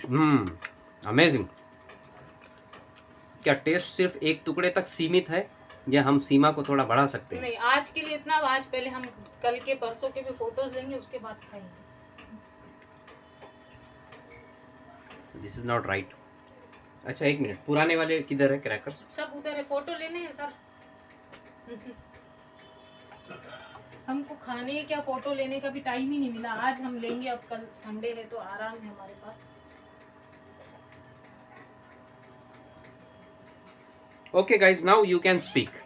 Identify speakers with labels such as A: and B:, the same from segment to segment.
A: Amazing. क्या test सिर्फ एक टुकड़े तक सीमित है या हम सीमा को थोड़ा बढ़ा सकते हैं?
B: नहीं, आज के लिए इतना। आज पहले हम कल के परसों के भी फोटोज लेंगे, उसके बाद खाएंगे।
A: This is not right. अच्छा एक मिनट, पुराने वाले किधर है क्रैकर्स?
B: सब उधर है, फोटो लेने हैं सर। हमको खाने क्या फोटो लेने का भी टाइम ही नहीं मिला। आज हम लेंगे, अब कल संडे है तो आराम है हमारे पास।
A: Okay guys, now you can speak.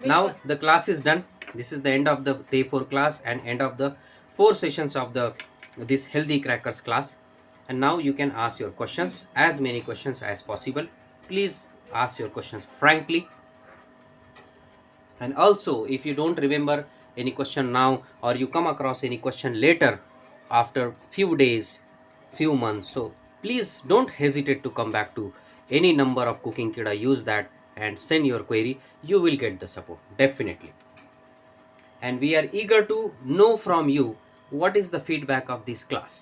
A: Now the class is done. This is the end of the day 4 class and end of the 4 sessions of this healthy crackers class. And now you can ask your questions, as many questions as possible. Please ask your questions frankly. And also, if you don't remember any question now, or you come across any question later after few days, few months, so please don't hesitate to come back to any number of Cooking Kida. Use that and send your query. You will get the support definitely. And we are eager to know from you what is the feedback of this class.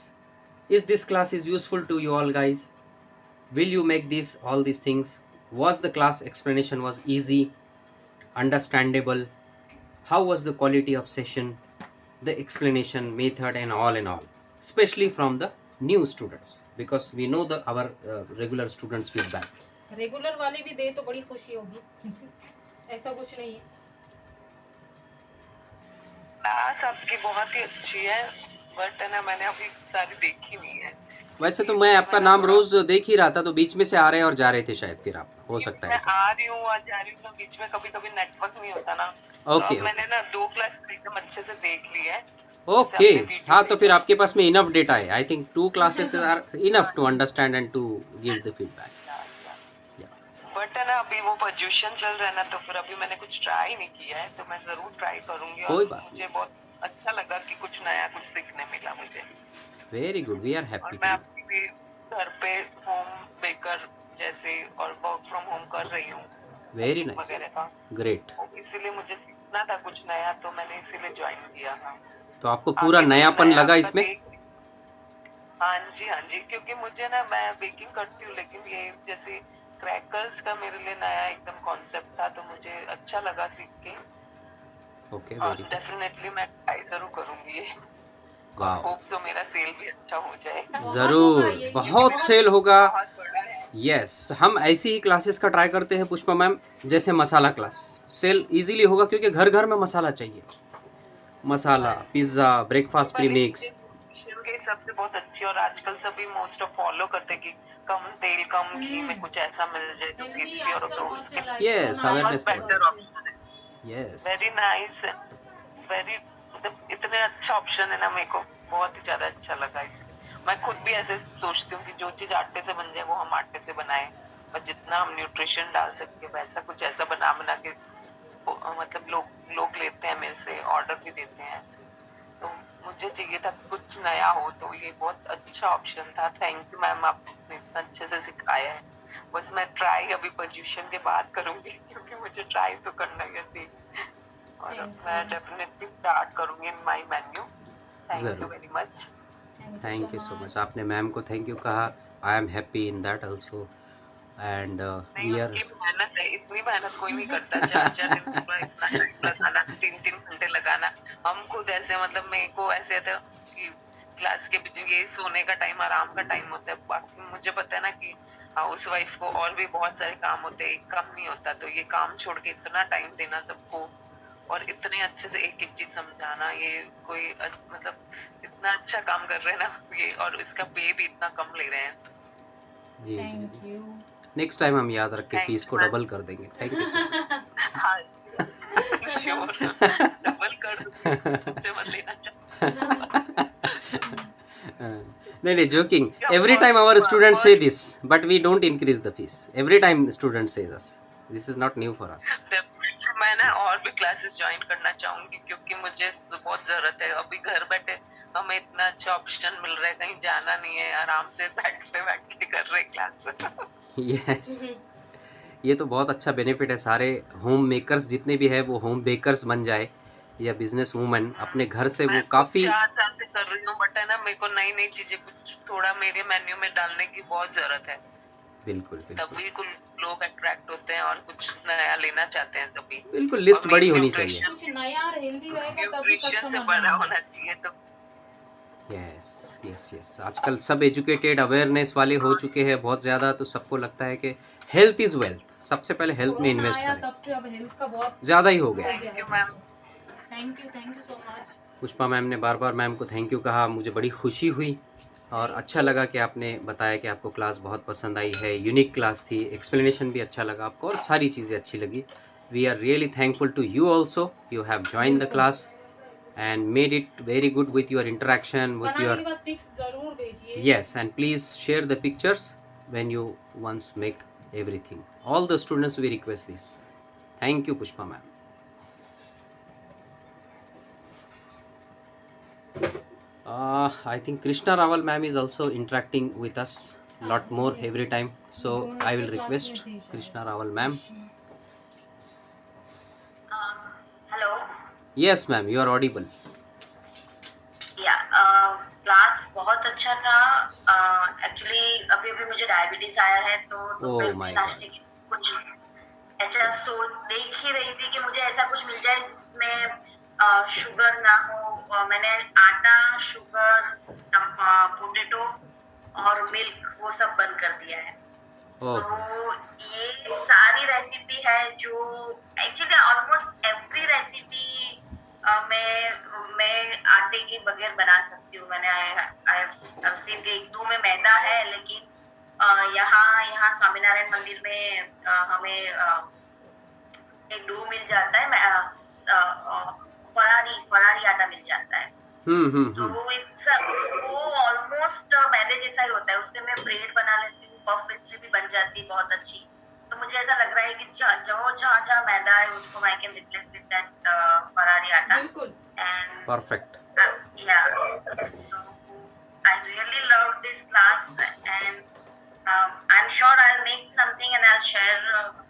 A: Is this class is useful to you all guys? Will you make all these things? Was the class explanation was easy, understandable? How was the quality of session, the explanation method and all, especially from the new students, because we know our regular students feedback.
B: Regular वाले भी दे तो बड़ी खुशी होगी। ऐसा कुछ नहीं है।
C: क्लास आपकी बहुत ही अच्छी है, बट ना मैंने अभी सारी देखी नहीं है।
A: वैसे तो मैं आपका नाम रोज देख ही रहा था, तो बीच में से आ रहे और जा रहे थे शायद, फिर आप हो सकता है
C: मैं आ रही हूँ और जा रही हूँ, तो बीच में कभी कभी नेटवर्क नहीं होता ना।
A: ओके
C: तो मैंने ना 2 क्लास एकदम अच्छे से देख ली है।
A: ओके, हाँ तो फिर आपके पास में इनफ डेटा है। I think 2 classes are enough to understand and to give the feedback.
C: But है ना अभी वो पोजीशन चल रहा है ना, तो फिर अभी मैंने कुछ ट्राई नहीं किया है, तो मैं जरूर ट्राई करूंगी। और मुझे बहुत अच्छा लगा कि कुछ नया कुछ सीखने मिला मुझे।
A: Very good, we are happy.
C: मैं अपनी भी घर पे होम बेकर जैसे और वर्क फ्रॉम होम कर रही हूँ।
A: Very nice, great.
C: इसीलिए मुझे सीखना था कुछ नया, तो मैंने इसीलिए ज्वाइन किया था।
A: तो आपको पूरा नयापन लगा इसमें?
C: हाँ जी, क्योंकि मुझे ना मैं बेकिंग करती हूँ, लेकिन ये जैसे क्रैकर्स का मेरे लिए नया एकदम कॉन्सेप्ट था, तो मुझे अच्छा लगा सीख के।
A: ओके,
C: वेरी डेफिनेटली मैं ट्राई जरूर करूंगी ये। होप सो मेरा सेल भी अच्छा हो जाए।
A: जरूर बहुत सेल होगा। यस, हम ऐसी ही क्लासेस का ट्राई करते हैं पुष्पा मैम, जैसे मसाला क्लास। सेल इजीली होगा क्योंकि घर घर में मसाला चाहिए। मसाला, पिज्जा, ब्रेकफास्ट प्रीमिक्स
C: के सबसे बहुत अच्छी, और आजकल सभी मोस्ट ऑफ फॉलो करते कि कम तेल कम घी में कुछ ऐसा मिल जाए जो टेस्टी और तो उसके
A: यस अवेयरनेस
C: बेटर ऑप्शन है। यस, वेरी नाइस, वेरी इतने अच्छा ऑप्शन है ना, मेरे को बहुत ही ज्यादा अच्छा लगा। इसलिए मैं खुद भी ऐसे सोचती हूँ कि जो चीज आटे से बन जाए वो हम आटे से बनाएं, और जितना हम न्यूट्रिशन डाल सकते हैं वैसा कुछ ऐसा बना के मतलब लोग लेते हैं मेरे से, ऑर्डर भी देते हैं ऐसे। तो मुझे चाहिए था कुछ नया हो, तो ये बहुत अच्छा ऑप्शन था। थैंक यू मैम, आपने इतना अच्छे से सिखाया है। बस मैं ट्राई अभी पोजीशन के बाद करूंगी, क्योंकि मुझे ट्राई तो करना ही थी, और मैं डेफिनेटली स्टार्ट करूंगी in my menu. Thank you very much.
A: Thank you so much. आपने मैम को थैंक यू कहा, I am happy in that also. And we are,
C: मेहनत है, इतनी मेहनत कोई नहीं करता। 4 दिन लगाना, 3 घंटे लगाना। हम खुद ऐसे, मतलब मेरे को ऐसे था कि क्लास के बीच ये सोने का टाइम, आराम का टाइम होता है। बाकी मुझे पता है ना कि हाउस वाइफ को और भी बहुत सारे काम होते हैं, काम नहीं होता। तो ये काम छोड़ के इतना टाइम देना सबको, और इतने अच्छे से एक एक चीज समझाना, ये कोई मतलब इतना अच्छा काम कर रहे हैं ना ये, और इसका पे भी इतना कम ले रहे हैं।
A: जी जी, नेक्स्ट टाइम हम याद रख के फीस को डबल कर देंगे। Thank you so much.
C: Double कर
A: नहीं, joking. Every time our students say this, but we don't increase the fees. Every time students say this. This is not new for us.
C: मैं ना और भी classes join करना चाहूंगी, क्योंकि मुझे बहुत जरूरत है। अभी घर बैठे हमें इतना अच्छा ऑप्शन मिल रहा है, कहीं जाना नहीं है, आराम से बैठ के कर रहे क्लास।
A: यस, ये तो बहुत अच्छा बेनिफिट है। सारे होम मेकर्स जितने भी है वो होम बेकर्स बन जाए, या बिजनेस वूमन अपने घर से वो
C: मैं
A: काफी
C: 4 साल से कर रही हूँ, बट है ना मेरे को नई नई चीजें कुछ थोड़ा मेरे मेन्यू में डालने की बहुत जरूरत है।
A: बिल्कुल बिल्कुल
C: तभी कुछ लोग अट्रैक्ट होते हैं और कुछ नया लेना चाहते हैं सभी।
A: बिल्कुल लिस्ट
C: और
A: बड़ी
C: मेन
A: होनी चाहिए।
B: कुछ नया और हेल्दी रहेगा तभी
C: न्यूट्रिशन से
B: कस्टमर
C: बड़ा होना चाहिए। तो
A: यस यस यस, आजकल सब एजुकेटेड अवेयरनेस वाले हो चुके हैं बहुत ज़्यादा, तो सबको लगता है कि हेल्थ इज़ वेल्थ, सबसे पहले हेल्थ में इन्वेस्ट
B: आया
A: करें।
B: तब से अब हेल्थ का बहुत
A: ज़्यादा ही हो गया।
C: Thank you ma'am.
B: Thank you so much.
A: Pushpa ma'am ने बार बार मैम को थैंक यू कहा, मुझे बड़ी खुशी हुई और अच्छा लगा कि आपने बताया कि आपको क्लास बहुत पसंद आई है, यूनिक क्लास थी, एक्सप्लेनेशन भी अच्छा लगा आपको और सारी चीज़ें अच्छी लगी। We are really thankful to you also, you have join the class and made it very good with your interaction with
B: बनाने
A: your
B: के बाद पिक्स जरूर भेजिए।
A: yes, and please share the pictures when you once make everything. All the students we request this. Thank you Pushpa ma'am. I think Krishna Rawal ma'am is also interacting with us lot more every time, so I will request Krishna Rawal ma'am.
D: Hello
A: Yes ma'am, you are audible.
D: या class बहुत अच्छा था। Actually अभी अभी मुझे diabetes आया है तो
A: Oh
D: मैं
A: my
D: नाश्ते की कुछ ऐसा देख ही रही थी कि मुझे ऐसा कुछ मिल जाए जिसमें शुगर ना हो। मैंने आटा, शुगर, पोटैटो और मिल्क वो सब बंद कर दिया है।
A: Oh,
D: तो ये सारी रेसिपी है जो एक्चुअली ऑलमोस्ट एवरी रेसिपी मैं आटे के बगैर बना सकती हूँ। मैंने आई सीन के 1-2 में मैदा है, लेकिन यहाँ स्वामीनारायण मंदिर में हमें एक डो मिल जाता है, फरारी आटा मिल जाता है। तो वो ऑलमोस्ट मैदे जैसा ही होता है। उससे मैं ब्रेड बना लेती हूँ, पफ पेस्ट्री भी बन जाती है बहुत अच्छी। तो मुझे ऐसा लग रहा है कि जहाँ मैदा है उसको I can replace with that Ferrari आटा।
B: बिल्कुल
D: and
A: perfect.
D: yeah, so I really loved this class and I'm sure I'll make something and I'll share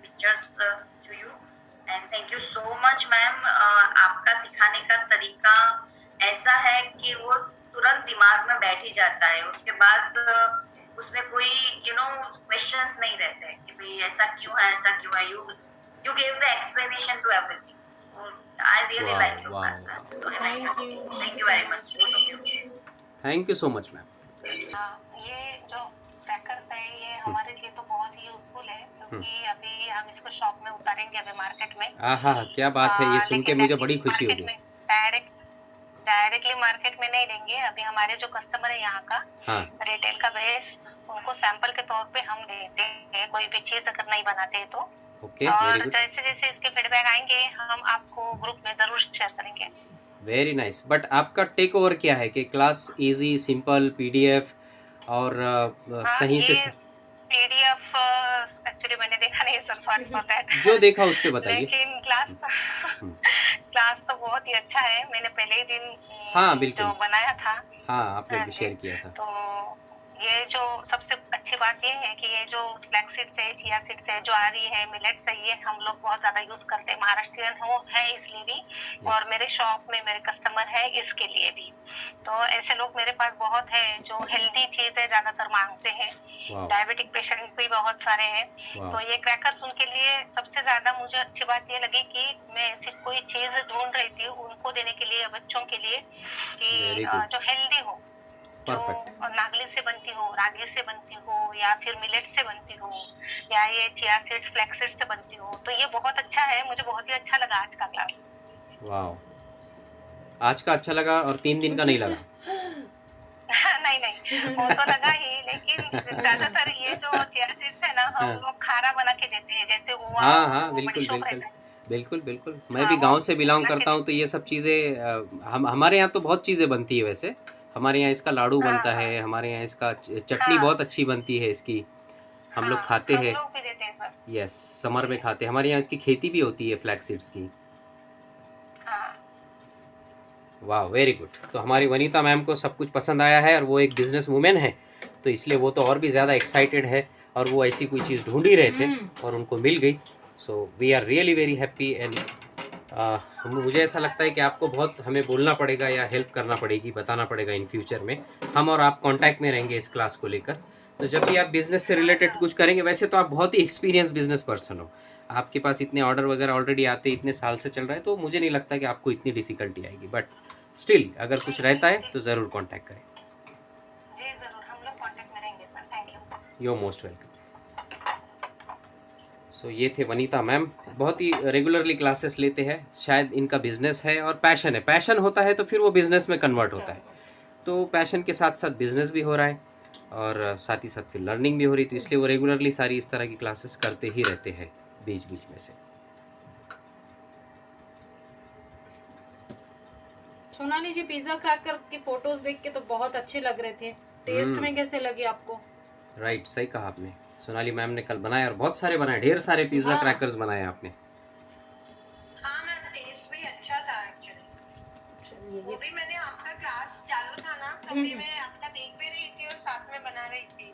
D: pictures to you and thank you so much ma'am। आपका सिखाने का तरीका ऐसा है कि वो तुरंत दिमाग में बैठ ही जाता है। उसके बाद उसमें कोई क्वेश्चंस नहीं रहते कि भाई ऐसा क्यों है, ऐसा क्यों है। you gave the explanation to everything, so I really
A: Wow,
D: like your
A: wow,
D: class ma'am। So thank you very much both of you।
A: Thank you so much ma'am.
E: ये जो क्रैकर्स है ये हमारे लिए तो बहुत ही यूजफुल है, क्योंकि अभी हम इसको शॉप में उतारेंगे अभी मार्केट में।
A: आहा, क्या बात है, ये सुन के मुझे बड़ी खुशी हो गई।
E: डायरेक्टली मार्केट में नहीं देंगे। अभी हमारे जो कस्टमर है यहाँ का,
A: हाँ,
E: रिटेल का बेस, उनको सैंपल के तौर पे हम देते हैं, कोई भी चीज अगर नहीं बनाते हैं तो।
A: ओके,
E: और
A: वेरी गुड,
E: जैसे जैसे इसके फीडबैक आएंगे हम आपको ग्रुप में जरूर शेयर करेंगे।
A: Very nice. बट आपका टेक ओवर क्या है कि क्लास इजी, सिंपल, पीडीएफ और सही से
E: पीडीएफ एक्चुअली मैंने देखा नहीं सर, सॉरी फॉर दैट।
A: जो देखा उस पे बताइए।
E: लेकिन क्लास तो बहुत ही अच्छा है। मैंने पहले ही दिन
A: हाँ, बिल्कुल,
E: जो बनाया था,
A: हाँ, आपने भी शेयर किया था।
E: तो ये जो सबसे अच्छी बात ये है कि ये जो फ्लैक्स सीड्स है, चिया सीड्स है, ज्वारी है, मिलेट्स है, ये हम लोग बहुत ज्यादा यूज करते हैं। महाराष्ट्रियन है इसलिए भी, और मेरे शॉप में मेरे कस्टमर है इसके लिए भी। तो ऐसे लोग मेरे पास बहुत है जो हेल्दी चीजें ज्यादातर मांगते हैं। डायबिटिक पेशेंट भी बहुत सारे हैं। तो ये क्रैकर्स उनके लिए सबसे ज्यादा मुझे अच्छी बात ये लगी कि मैं ऐसी कोई चीज ढूंढ रही थी उनको देने के लिए, बच्चों के लिए, कि जो हेल्दी हो, जो नागली से बनती हो, रागी से बनती हो, या फिर मिलेट से बनती हो, या ये चिया सीड्स, फ्लैक्स सीड्स से बनती हो। तो ये बहुत अच्छा है, मुझे बहुत ही अच्छा लगा आज का क्लास।
A: वाह, आज का अच्छा लगा और 3 दिन का नहीं लगा।
E: नहीं वो तो लगा ही, लेकिन ज्यादातर ये जो चिया सीड्स है ना, हम लोग खारा बना के देते हैं, जैसे ओवा।
A: हाँ, बिल्कुल। मैं भी गांव से बिलोंग करता हूँ, तो ये सब चीज़ें हमारे यहाँ तो बहुत चीज़ें बनती है। वैसे हमारे यहाँ इसका लाडू बनता है, हमारे यहाँ इसका चटनी बहुत अच्छी बनती है इसकी, हम लोग खाते हैं। यस, समर में खाते हैं। हमारे यहाँ इसकी खेती भी होती है फ्लैक्स सीड्स की। वाह, वेरी गुड। तो हमारी वनीता मैम को सब कुछ पसंद आया है और वो एक बिजनेस वूमेन है, तो इसलिए वो तो और भी ज़्यादा एक्साइटेड है, और वो ऐसी कोई चीज़ ढूंढ ही रहे थे और उनको मिल गई। So we are really very happy and मुझे ऐसा लगता है कि आपको बहुत हमें बोलना पड़ेगा या हेल्प करना पड़ेगी, बताना पड़ेगा इन फ्यूचर में। हम और आप कांटेक्ट में रहेंगे इस क्लास को लेकर। तो जब भी आप बिज़नेस से रिलेटेड कुछ करेंगे, वैसे तो आप बहुत ही एक्सपीरियंस बिजनेस पर्सन हो, आपके पास इतने ऑर्डर वगैरह ऑलरेडी आते, इतने साल से चल रहा है, तो मुझे नहीं लगता कि आपको इतनी डिफ़िकल्टी आएगी। बट स्टिल अगर कुछ रहता है तो ज़रूर कॉन्टैक्ट करें।
E: जी जरूर, हम लोग कांटेक्ट में रहेंगे sir. Thank you.
A: You are most welcome. So ये थे वनीता मैम, बहुत ही रेगुलरली क्लासेस लेते हैं। शायद इनका बिजनेस है और पैशन है, पैशन होता है तो फिर वो बिजनेस में कन्वर्ट होता है। तो पैशन के साथ साथ बिजनेस भी हो रहा है और साथ ही साथ फिर लर्निंग भी हो रही, तो इसलिए वो रेगुलरली सारी इस तरह की क्लासेस करते ही रहते हैं बीच बीच में से।
B: सोनाली जी, पिज्जा क्रैकर के फोटोज देख के तो बहुत अच्छे लग रहे थे, टेस्ट में कैसे लगे आपको?
A: राइट, सही कहा आपने। सोनाली मैम ने कल बनाया और बहुत सारे बनाए, ढेर सारे पिज्जा क्रैकर्स बनाए आपने।
D: हाँ मैम, टेस्ट भी अच्छा था एक्चुअली। वो भी मैंने आपका क्लास चालू था ना, तभी मैं आपका देख भी रही थी और साथ में बना रही थी।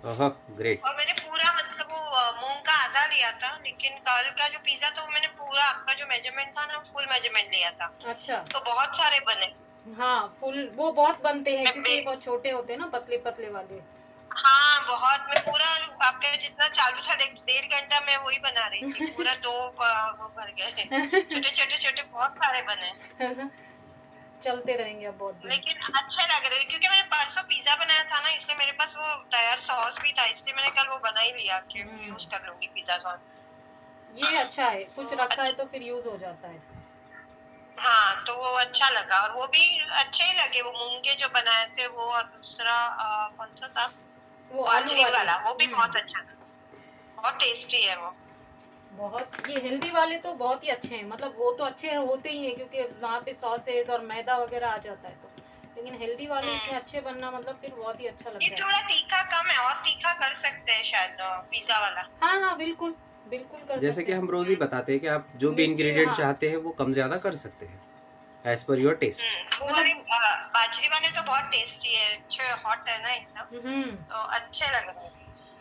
A: Oh great.
D: और मैंने पूरा मतलब वो मूंग का आधा लिया था, लेकिन कल का जो पिज्जा था वो मैंने पूरा आपका जो मेजरमेंट था ना, फुल मेजरमेंट लिया था।
B: अच्छा,
D: तो बहुत सारे बने।
B: हाँ फुल वो बहुत बनते हैं क्योंकि बहुत छोटे होते हैं ना, पतले पतले वाले।
D: हाँ बहुत, मैं पूरा आपके जितना चालू था 1.5 घंटा मैं वही बना रही थी, पूरा 2 वो भर गए। छोटे छोटे छोटे बहुत सारे बने।
B: चलते रहेंगे अब बहुत दिन।
D: लेकिन अच्छे लग रहे थे क्योंकि मैंने परसों पिज्जा बनाया था ना, इसलिए मेरे पास वो तैयार सॉस भी था, इसलिए मैंने कल वो बना ही लिया कि यूज कर लूंगी पिज्जा सॉस।
B: ये अच्छा है, कुछ रखा है तो फिर यूज हो जाता है।
D: हाँ तो वो अच्छा लगा, और वो भी अच्छे ही लगे, वो मूंग के जो बनाए थे वो, और दूसरा कौन सा था,
B: वो
D: बाजरी वाला, वो भी बहुत अच्छा था, बहुत टेस्टी है वो।
B: बहुत, ये हेल्दी वाले तो बहुत ही अच्छे हैं, मतलब वो तो अच्छे होते ही हैं क्योंकि वहाँ पे सॉसेज और मैदा वगैरह आ जाता है, तो लेकिन हेल्दी वाले इतने अच्छे बनना मतलब फिर बहुत ही अच्छा लगता
D: ये
B: है।
D: थोड़ा तीखा कम है, और तीखा कर सकते हैं शायद पिज्जा वाला।
B: हाँ हाँ बिल्कुल बिल्कुल कर
A: जैसे
B: सकते
A: कि
B: हैं।
A: हम रोज ही बताते हैं कि आप जो भी इंग्रेडिएंट
B: हाँ।
A: चाहते हैं वो कम ज्यादा कर सकते हैं एज पर योर टेस्ट।
D: वो वाले बाजरी वाले तो बहुत टेस्टी है, अच्छे हॉट है ना एकदम, तो अच्छे लग रहे हैं,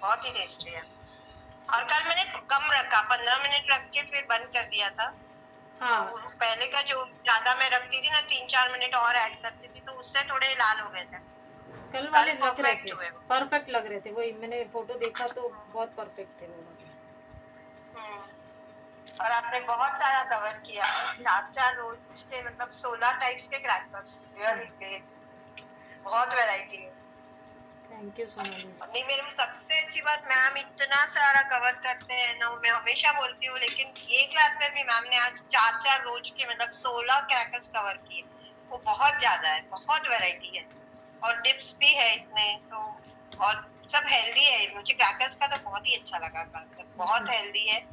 D: बहुत ही टेस्टी है। और कल मैंने कम रखा, 15 मिनट रख के फिर बंद कर दिया था।
B: हाँ।
D: पहले का जो ज्यादा मैं रखती थी ना, 3-4 मिनट और ऐड करती थी, तो उससे थोड़े लाल हो गए थे।
B: कल वाले लग रहे
D: perfect
B: थे,
D: हुए।
B: परफेक्ट लग रहे थे, वही मैंने फोटो देखा तो बहुत परफेक्ट थे वो वाले।
D: और आपने बहुत सारा कवर किया, 4 रोज के मतलब 16 टाइप्स के क्रैकर्स, रियली ग्रेट, बहुत वैरायटी है।
B: Thank you Sonali.
D: नहीं, मेरे में सबसे अच्छी बात, मैम इतना सारा कवर करते हैं ना, मैं हमेशा बोलती हूँ, लेकिन ये क्लास में भी मैम ने आज 4 रोज के मतलब 16 क्रैकर्स कवर किए, वो बहुत ज्यादा है, बहुत वैरायटी है, और डिप्स भी है इतने, तो और सब हेल्दी है। मुझे क्रैकर्स का तो बहुत ही अच्छा लगा, बहुत हेल्दी है,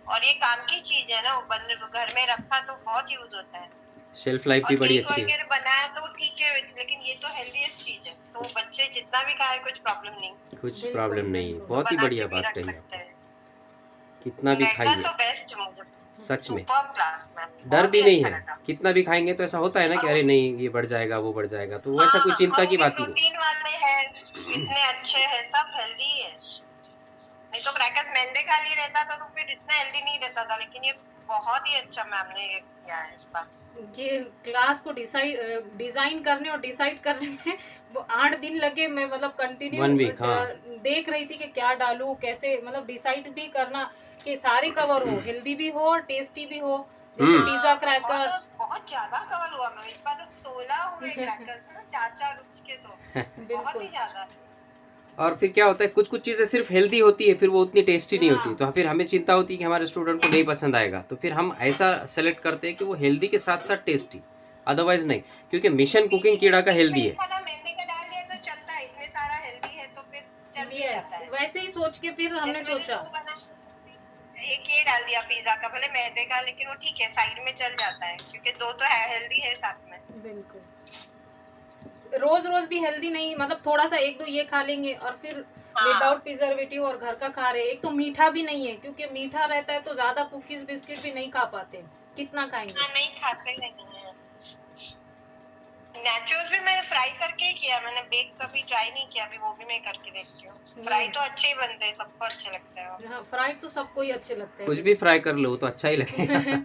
D: और ये काम की चीज है ना, वो बंद घर में रखा तो बहुत यूज होता है,
A: शेल्फ लाइफ भी बड़ी अच्छी है।
D: बनाया तो ठीक है, लेकिन ये तो हेल्दीएस्ट चीज है, तो बच्चे जितना भी खाए कुछ प्रॉब्लम नहीं,
A: कुछ प्रॉब्लम नहीं, बहुत ही बढ़िया बात कही आपने। कितना भी खाइए,
D: तो बेस्ट
A: सच में
D: क्लास में
A: डर भी नहीं है, कितना भी खाएंगे तो ऐसा होता है ना कि अरे नहीं ये बढ़ जाएगा वो बढ़ जाएगा, तो वैसा कोई चिंता की बात ही नहीं।
D: प्रोटीन वाले हैं, इतने अच्छे हैं, सब हेल्दी है। नहीं तो क्रैकर्स मैंने खा ली रहता था तो फिर इतना हेल्दी नहीं रहता था, लेकिन ये बहुत ही अच्छा मैम ने किया है इसका।
B: ये क्लास को डिजाइन करने और डिसाइड करने में 8 दिन लगे, मैं मतलब कंटिन्यू
A: 1 वीक हाँ।
B: देख रही थी कि क्या डालूं, कैसे मतलब डिसाइड भी करना कि सारे कवर हो, हेल्दी भी हो और टेस्टी भी हो, जैसे पिज्जा क्रैकर।
D: बहुत ज्यादा कवर हुआ मैम, इस बार तो 16 हुए क्रैकर्स ना, 4 रुच के, तो बहुत ही ज्यादा।
A: और फिर क्या होता है, कुछ कुछ चीज़ें सिर्फ हेल्दी होती है, फिर वो उतनी टेस्टी नहीं होती, तो फिर हमें चिंता होती है कि हमारे स्टूडेंट को नहीं पसंद आएगा, तो फिर हम ऐसा सेलेक्ट करते हैं कि वो हेल्दी के साथ साथ टेस्टी, अदरवाइज नहीं, क्योंकि मिशन कुकिंग कीड़ा का हेल्दी है।
B: वैसे ही सोच के फिर हमने सोचा
D: एक ये डाल दिया पिज्जा का, भले मैदे का, लेकिन वो ठीक है, साइड में चल जाता है, क्योंकि 2 तो है हेल्दी है साथ में।
B: बिल्कुल, रोज रोज भी हेल्दी नहीं, मतलब थोड़ा सा 1-2 ये खा लेंगे और फिर विदाउट प्रिजर्वेटिव और घर का खा रहे। एक तो मीठा भी नहीं है, क्योंकि मीठा रहता है तो ज्यादा कुकीज बिस्किट भी नहीं खा पाते, कितना खाएंगे।
D: नहीं खाते नहीं है,
F: नेचोस भी मैंने फ्राई करके ही किया, मैंने बेक कभी ट्राई नहीं किया, अभी वो भी मैं करके देखती हूँ। फ्राई तो अच्छे ही बनते हैं, सबको अच्छे लगते हैं।
B: हाँ, फ्राइड तो सबको ही अच्छे लगते हैं।
A: कुछ भी फ्राई कर लो तो अच्छा ही लगेगा।
B: हाँ,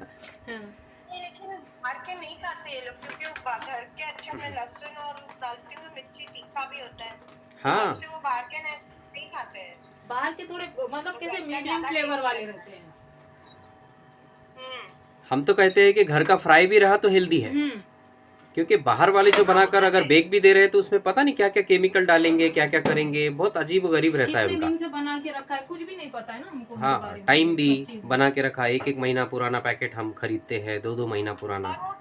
F: लेकिन बाहर के नहीं खाते ये लोग, क्योंकि वो घर के अच्छे में लहसुन और डालती हूँ, मिर्ची तीखा भी होता है।
A: हाँ
F: उससे वो बाहर के नहीं खाते हैं।
B: बाहर के थोड़े मतलब कैसे मीडियम फ्लेवर वाले रहते हैं।
A: हम तो कहते हैं कि घर का फ्राई भी रहा तो हेल्दी है, क्योंकि बाहर वाले जो बनाकर अगर बेक भी दे रहे हैं तो उसमें पता नहीं क्या क्या केमिकल डालेंगे, क्या क्या करेंगे, बहुत अजीब गरीब रहता है
B: कितने
A: उनका।
B: दिन से बना के रखा है कुछ भी नहीं पता है ना हमको। उनके
A: हाँ
B: बारे में
A: टाइम भी
B: सब चीज़।
A: बना के रखा, एक एक महीना पुराना पैकेट हम खरीदते हैं, 2-2 महीना पुराना।
F: और वो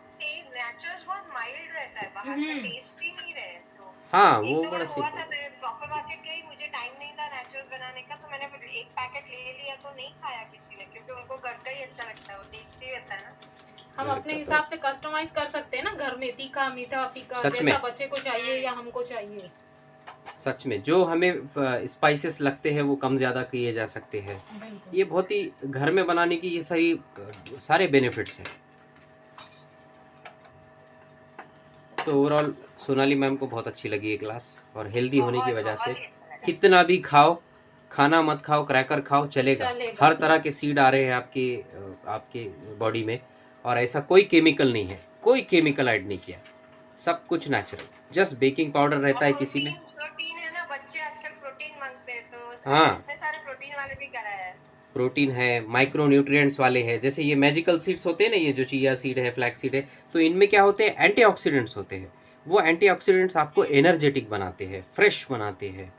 F: नेचुरल्स बहुत माइल्ड रहता है, बाहर का टेस्ट ही नहीं रहे। तो
A: हाँ
F: एक
A: वो
F: दो
A: बड़ा
F: बार हुआ था,
A: सिंपल।
F: मैं प्रॉपर मार्केट गई, मुझे टाइम नहीं था नेचुरल्स बनाने का, तो मैंने फिर एक पैकेट ले लिया, तो नहीं खाया किसी ने, क्योंकि उनको घर का ही अच्छा लगता है, वो टेस्टी रहता है ना।
B: हम अपने हिसाब से कस्टमाइज कर सकते हैं ना घर में, तीखा मीठा फीका,
A: सच में।
B: जैसा बच्चे को चाहिए या हमको चाहिए।
A: सच में जो हमें स्पाइसेस लगते हैं वो कम ज़्यादा किए जा सकते हैं।
B: बिल्कुल।
A: ये बहुत ही घर में बनाने की ये सारे बेनिफिट्स हैं। तो ओवरऑल सोनाली मैम को बहुत अच्छी लगी ये क्लास, और हेल्दी होने की वजह से कितना भी खाओ, खाना मत खाओ, क्रैकर खाओ, चलेगा। हर तरह के सीड आ रहे हैं आपके बॉडी में, और ऐसा कोई केमिकल नहीं है, कोई केमिकल ऐड नहीं किया, सब कुछ नेचुरल। जस्ट बेकिंग पाउडर रहता है किसी में।
F: प्रोटीन है ना, बच्चे आजकल प्रोटीन मांगते हैं, तो
A: हाँ।
F: इतने सारे प्रोटीन वाले भी कराया है।
A: प्रोटीन है, माइक्रो न्यूट्रिएंट्स वाले हैं, जैसे ये मैजिकल सीड्स होते हैं ना, ये जो चिया सीड है, फ्लैक्स सीड है, तो इनमें क्या होते हैं, एंटीऑक्सीडेंट्स होते हैं। वो एंटीऑक्सीडेंट्स आपको एनर्जेटिक बनाते हैं, फ्रेश बनाते हैं,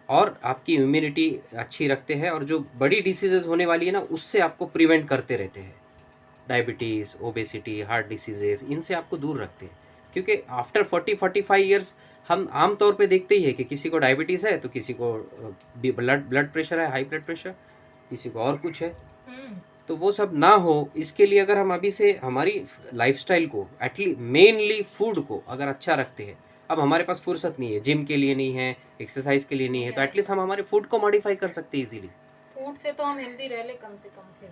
A: और आपकी इम्यूनिटी अच्छी रखते हैं, और जो बड़ी डिसीजेज होने वाली है ना उससे आपको प्रिवेंट करते रहते हैं। डायबिटीज़, ओबेसिटी, हार्ट डिसीजेज, इनसे आपको दूर रखते हैं। क्योंकि आफ्टर 40-45 ईयर्स हम आम तौर पे देखते ही है कि किसी को डायबिटीज़ है, तो किसी को ब्लड प्रेशर है, हाई ब्लड प्रेशर, किसी को और कुछ है। तो वो सब ना हो, इसके लिए अगर हम अभी से हमारी लाइफस्टाइल को, एटलीस्ट मेनली फूड को अगर अच्छा रखते हैं, अब हमारे पास फुर्सत नहीं है, जिम के लिए नहीं है, एक्सरसाइज के लिए नहीं है, तो एटलीस्ट हम हमारे फूड को मॉडिफाई कर सकते हैं इजीली।
B: फूड से तो हम हेल्दी रह ले कम से कम। फिर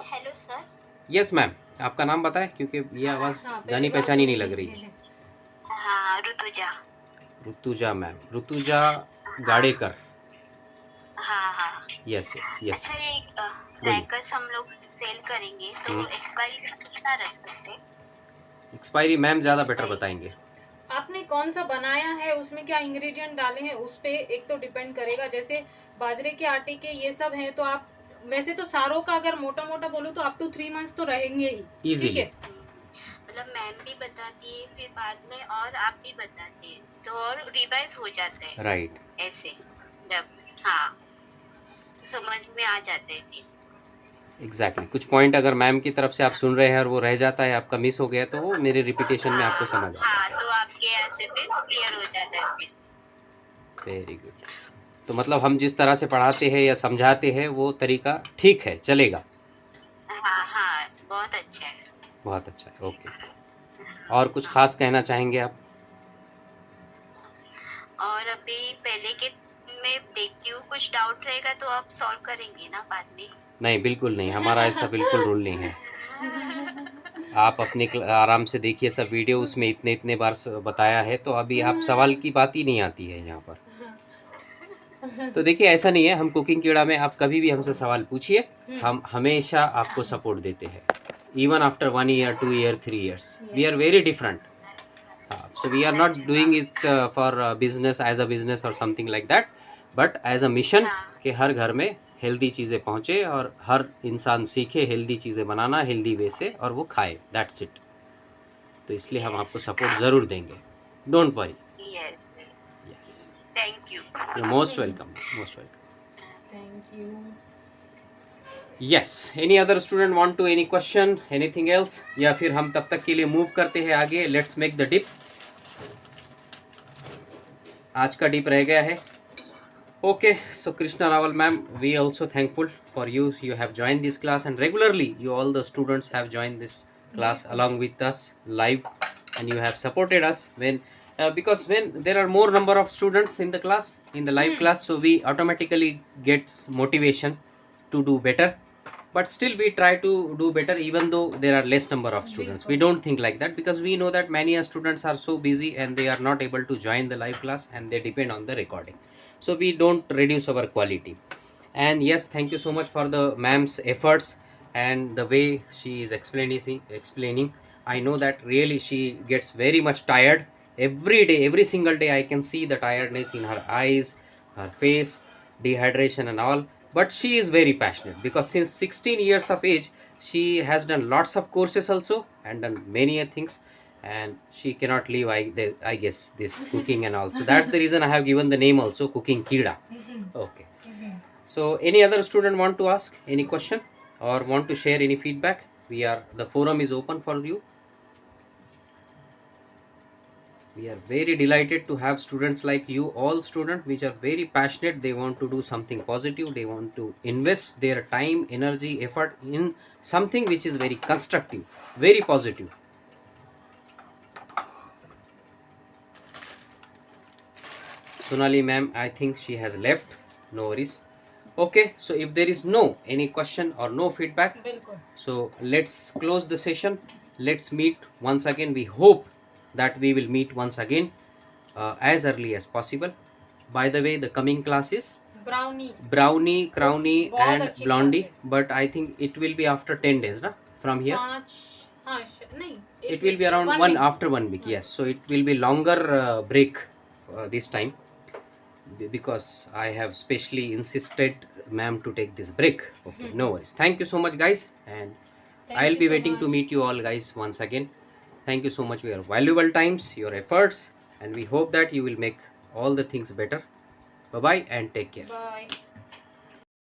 D: हेलो सर।
A: यस मैम, आपका नाम बताएं, क्योंकि ये आवाज़
B: हाँ,
A: जानी पहचानी नहीं लग रही है।
D: हाँ, ऋतुजा।
A: ऋतुजा मैम, ऋतुजा गाड़ेकर।
D: हाँ हाँ।
A: Yes yes yes.
D: अच्छा, ये क्रैकर्स हम लोग सेल करेंगे, तो एक्सपायरी कितना रख सकते हैं?
A: एक्सपायरी मैम ज़्यादा बेटर बताएंगे।
B: आपने कौन सा बनाया है, उसमें क्या इंग्रेडिएंट डाले हैं, उस पे एक तो डिपेंड करेगा। जैसे बाजरे के आटे के ये सब हैं, तो आप वैसे तो सारों का अगर मोटा मोटा बोलूं तो अप टू 3 मंथ्स तो रहेंगे ही। ठीक है,
D: मतलब मैम भी बताती है, फिर बाद में और आप भी बताते हैं, तो और रिवाइज हो जाता है।
A: राइट।
D: ऐसे जब हाँ, तो समझ में आ जाते हैं फिर।
A: एग्जैक्टली। कुछ पॉइंट अगर मैम की तरफ से आप सुन रहे हैं और वो रह जाता है, आपका मिस हो गया, तो वो मेरे रिपीटेशन में आपको समझ आता है।
D: हाँ, तो आपके ऐसे फिर क्लियर हो जाता है फिर।
A: Very good. तो मतलब हम जिस तरह से पढ़ाते हैं या समझाते हैं वो तरीका ठीक है, चलेगा?
D: हाँ हाँ, बहुत अच्छा है।
A: बहुत अच्छा है, ओके। और कुछ खास कहना चाहेंगे आप?
D: और अभी पहले के मैं देखती हूँ, कुछ डाउट रहेगा तो आप सॉल्व करेंगे ना बाद में?
A: नहीं, बिल्कुल नहीं, हमारा ऐसा बिल्कुल रूल नहीं है। आप अपने आराम से देखिए सब वीडियो, उसमें इतने बार बताया है, तो अभी आप सवाल की बात ही नहीं आती है यहाँ पर। तो देखिए ऐसा नहीं है, हम कुकिंग कीड़ा में आप कभी भी हमसे सवाल पूछिए, हम हमेशा आपको सपोर्ट देते हैं, even after 1 year, 2 year, 3 years, we are very different. So we are not doing it for business, as a business or something like that, but as a mission कि हर घर में हेल्दी चीज़ें पहुँचे और हर इंसान सीखे हेल्दी चीज़ें बनाना हेल्दी वे से, और वो खाए, दैट्स इट। तो इसलिए हम आपको सपोर्ट ज़रूर देंगे, don't worry. Yes,
D: thank you.
A: You most welcome, most welcome.
B: Thank you.
A: Yes, any other student want to any question, anything else, या फिर हम तब तक के लिए मूव करते हैं आगे। Let's make the dip. आज का डिप रह गया है। Okay, so Krishna Rawal ma'am, we also thankful for you have join this class, and regularly you all the students have join this class along with us live, and you have supported us when because when there are more number of students in the class, in the live class, so we automatically gets motivation to do better, but still we try to do better even though there are less number of students. We don't think like that because we know that many students are so busy and they are not able to join the live class and they depend on the recording, so we don't reduce our quality. And yes, thank you so much for the ma'am's efforts and the way she is explaining. I know that really she gets very much tired every day, every single day. I can see the tiredness in her eyes, her face, dehydration and all. But she is very passionate because since 16 years of age she has done lots of courses also and done many things, and she cannot leave, I guess, this cooking and all. So that's the reason I have given the name also, Cooking Kida. Okay. So any other student want to ask any question or want to share any feedback? The forum is open for you. We are very delighted to have students like you, all students which are very passionate. They want to do something positive. They want to invest their time, energy, effort in something which is very constructive, very positive. Sonali ma'am, I think she has left. No worries. Okay, so if there is no any question or no feedback, so let's close the session. Let's meet once again. We hope that we will meet once again as early as possible. By the way, the coming class is
B: brownie,
A: crownie and blondie, but I think it will be after 10 days from here. It will be around after 1 week. Yes, so it will be longer break this time, because I have specially insisted ma'am to take this break. Okay, no worries. Thank you so much guys, and I'll be waiting to meet you all guys once again. Thank you so much for your valuable times, your efforts, and we hope that you will make all the things better. Bye bye and take care.
B: Bye.